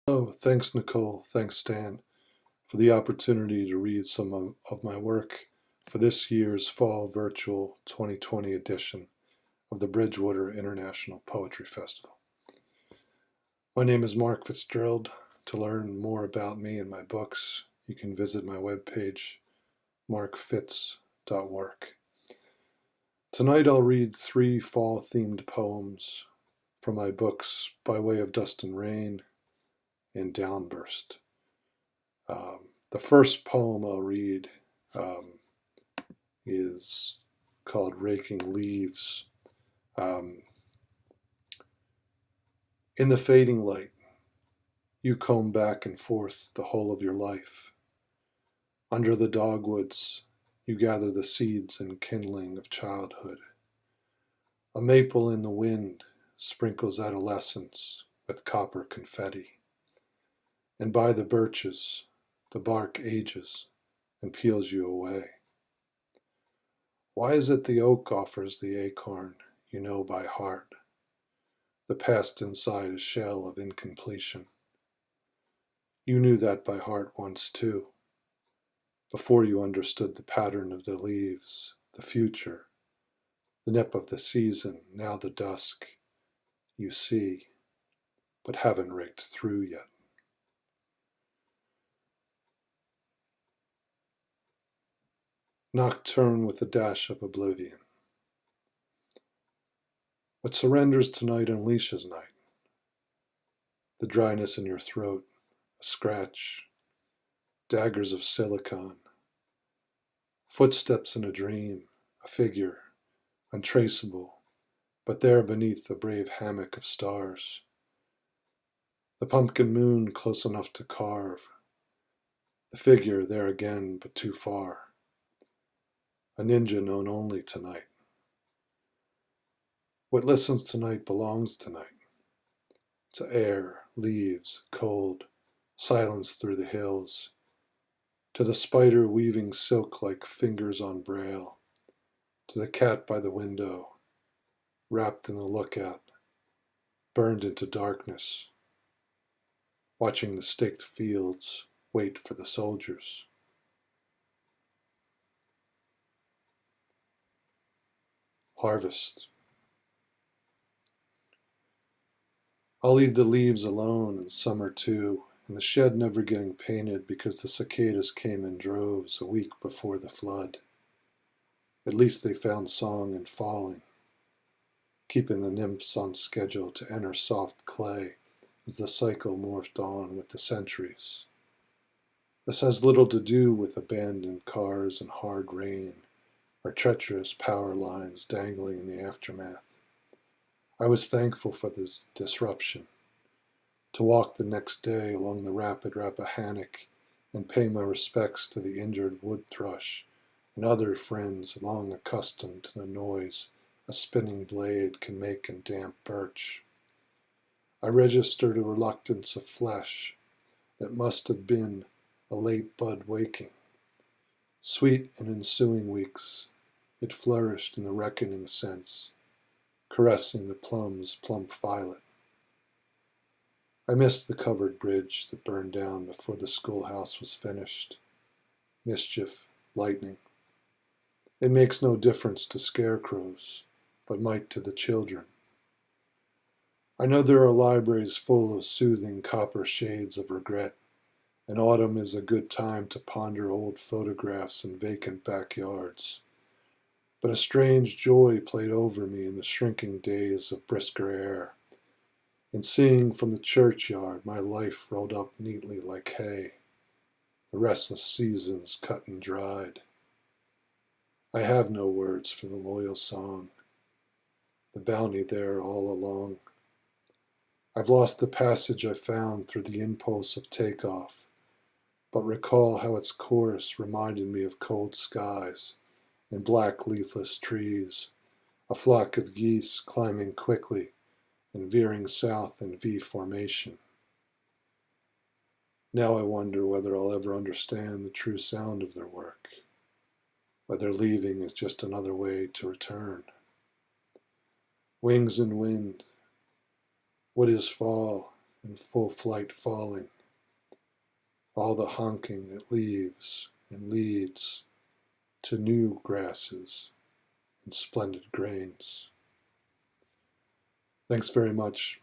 Oh, thanks, Nicole. Thanks, Stan, for the opportunity to read some of my work for this year's Fall Virtual 2020 edition of the Bridgewater International Poetry Festival. My name is Mark Fitzgerald. To learn more about me and my books, you can visit my webpage, markfitz.work. Tonight I'll read 3 fall-themed poems from my books By Way of Dust and Rain and Downburst. The first poem I'll read is called Raking Leaves. In the fading light, you comb back and forth the whole of your life. Under the dogwoods, you gather the seeds and kindling of childhood. A maple in the wind sprinkles adolescence with copper confetti. And by the birches, the bark ages and peels you away. Why is it the oak offers the acorn you know by heart, the past inside a shell of incompletion? You knew that by heart once too, before you understood the pattern of the leaves, the future, the nip of the season, now the dusk, you see, but haven't raked through yet. Nocturne with a dash of oblivion. What surrenders tonight unleashes night. The dryness in your throat, a scratch, daggers of silicon, footsteps in a dream, a figure, untraceable, but there beneath the brave hammock of stars. The pumpkin moon close enough to carve, the figure there again but too far. A ninja known only tonight. What listens tonight belongs tonight. To air, leaves, cold, silence through the hills. To the spider weaving silk like fingers on braille. To the cat by the window, wrapped in the lookout, burned into darkness, watching the staked fields wait for the soldiers. Harvest. I'll leave the leaves alone in summer too, and the shed never getting painted because the cicadas came in droves a week before the flood. At least they found song in falling, keeping the nymphs on schedule to enter soft clay as the cycle morphed on with the centuries. This has little to do with abandoned cars and hard rain, or treacherous power lines dangling in the aftermath. I was thankful for this disruption, to walk the next day along the rapid Rappahannock and pay my respects to the injured wood thrush and other friends long accustomed to the noise a spinning blade can make in damp birch. I registered a reluctance of flesh that must have been a late bud waking. Sweet in ensuing weeks, it flourished in the reckoning sense, caressing the plum's plump violet. I missed the covered bridge that burned down before the schoolhouse was finished. Mischief, lightning. It makes no difference to scarecrows, but might to the children. I know there are libraries full of soothing copper shades of regret, and autumn is a good time to ponder old photographs in vacant backyards. But a strange joy played over me in the shrinking days of brisker air, in seeing from the churchyard my life rolled up neatly like hay, the restless seasons cut and dried. I have no words for the loyal song, the bounty there all along. I've lost the passage I found through the impulse of takeoff, but recall how its chorus reminded me of cold skies and black leafless trees, a flock of geese climbing quickly and veering south in V formation. Now I wonder whether I'll ever understand the true sound of their work, whether leaving is just another way to return. Wings and wind. What is fall in full flight falling, all the honking that leaves and leads to new grasses and splendid grains. Thanks very much.